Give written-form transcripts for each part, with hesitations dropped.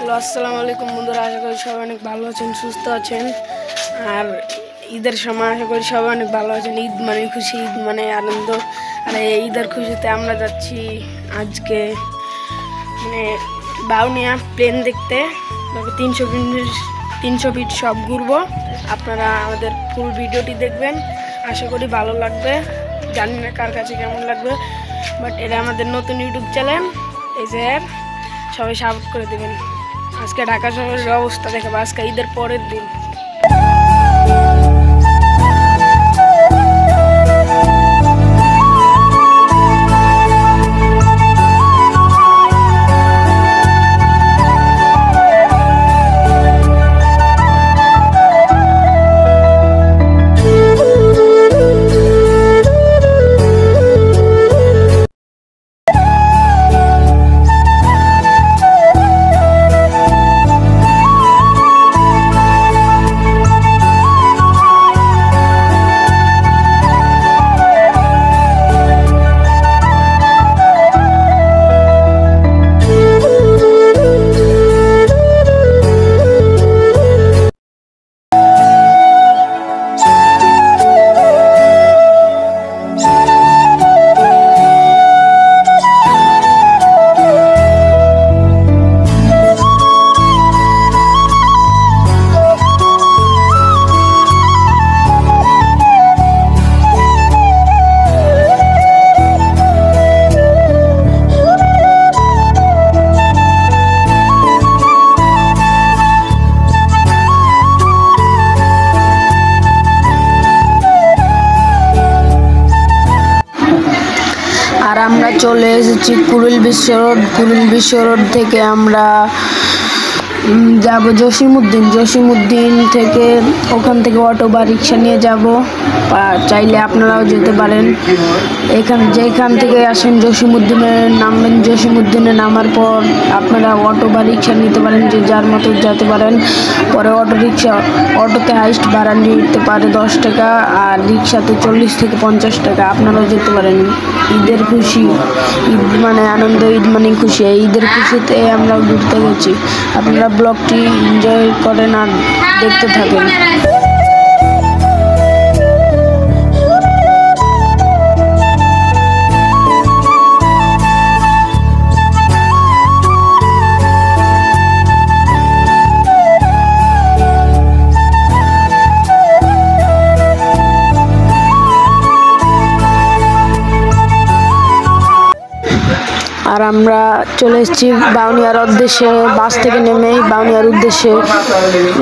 Hello আসসালামু আলাইকুম বন্ধুরা, আশা করি সবাই অনেক ভালো আছেন, সুস্থ আছেন। আর ঈদের সময় আশা করি সবাই অনেক ভালো আছেন। ঈদ মানে খুশি, ঈদ মানে আনন্দ। আর এই ঈদের খুশিতে আমরা যাচ্ছি আজকে মানে বাউনিয়া প্লেন দেখতে। 300 ফিট সব ঘুরবো। আপনারা আমাদের ফুল ভিডিওটি দেখবেন, আশা করি ভালো লাগবে। জানি না কার কাছে কেমন লাগবে, বাট এটা আমাদের নতুন ইউটিউব চ্যানেল, এই যে সবাই সাপোর্ট করে দেবেন। আজকে ঢাকা শহরের অবস্থা দেখাবো, আজকে ঈদের পরের দিন। আর আমরা চলে এসেছি কুড়িল বিশ্ব রোড থেকে আমরা যাব জসিমউদ্দিন থেকে। ওখান থেকে অটো বা রিক্সা নিয়ে যাব, চাইলে আপনারাও যেতে পারেন। যেখান থেকে আসেন জসিমউদ্দিনে নামবেন, জসিমউদ্দিনে নামার পর আপনারা অটো বা রিক্সা নিতে পারেন, যে যার মতো যেতে পারেন। পরে অটোতে হাইস্ট ভাড়া নিতে পারে 10 টাকা, আর রিক্সাতে 40 থেকে 50 টাকা। আপনারাও যেতে পারেন। ঈদের খুশি, ঈদ মানে আনন্দ, ঈদ মানে খুশি। এই ঈদের খুশিতে আমরা ঘুরতে গেছি। আপনারা ব্লগটি এনজয় করেন আর দেখতে থাকেন। আর আমরা চলে এসেছি বাউনিয়ার উদ্দেশ্যে। বাস থেকে নেমেই বাউনিয়ার উদ্দেশ্যে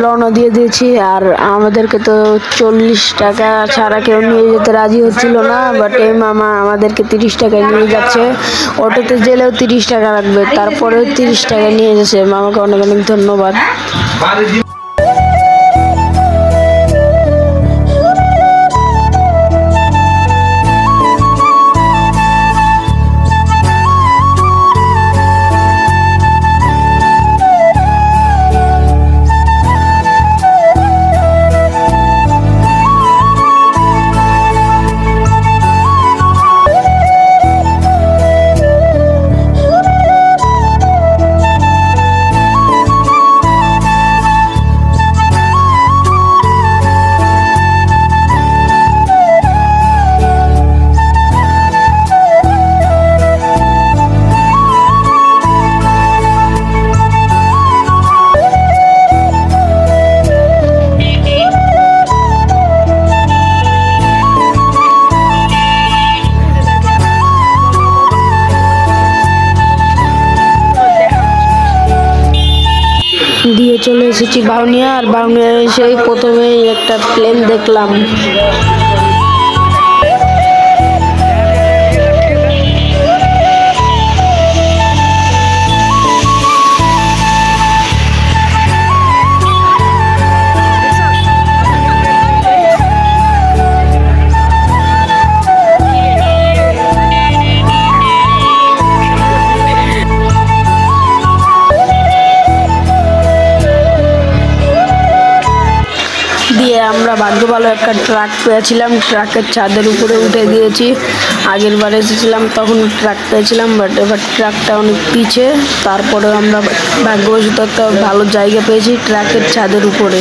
রওনা দিয়ে দিয়েছি। আর আমাদেরকে তো 40 টাকা ছাড়া কেউ নিয়ে যেতে রাজি হচ্ছিল না, বাট এই মামা আমাদেরকে 30 টাকায় নিয়ে যাচ্ছে। অটোতে গেলেও 30 টাকা লাগবে, তারপরেও 30 টাকায় নিয়ে যাচ্ছে। মামাকে অনেক অনেক ধন্যবাদ। দিয়ে চলে এসেছি বাউনিয়া। আর বাউনিয়া এসেই প্রথমেই একটা প্লেন দেখলাম। দিয়ে আমরা ভাগ্য ভালো একটা ট্রাক পেয়েছিলাম, ট্রাকের ছাদের উপরে উঠে গিয়েছি। আগের বার এসেছিলাম তখন ট্রাক পেয়েছিলাম, বাট এবার ট্রাকটা অনেক পিছে। তারপরে আমরা ভাগ্যবশত একটা ভালো জায়গা পেয়েছি ট্রাকের ছাদের উপরে।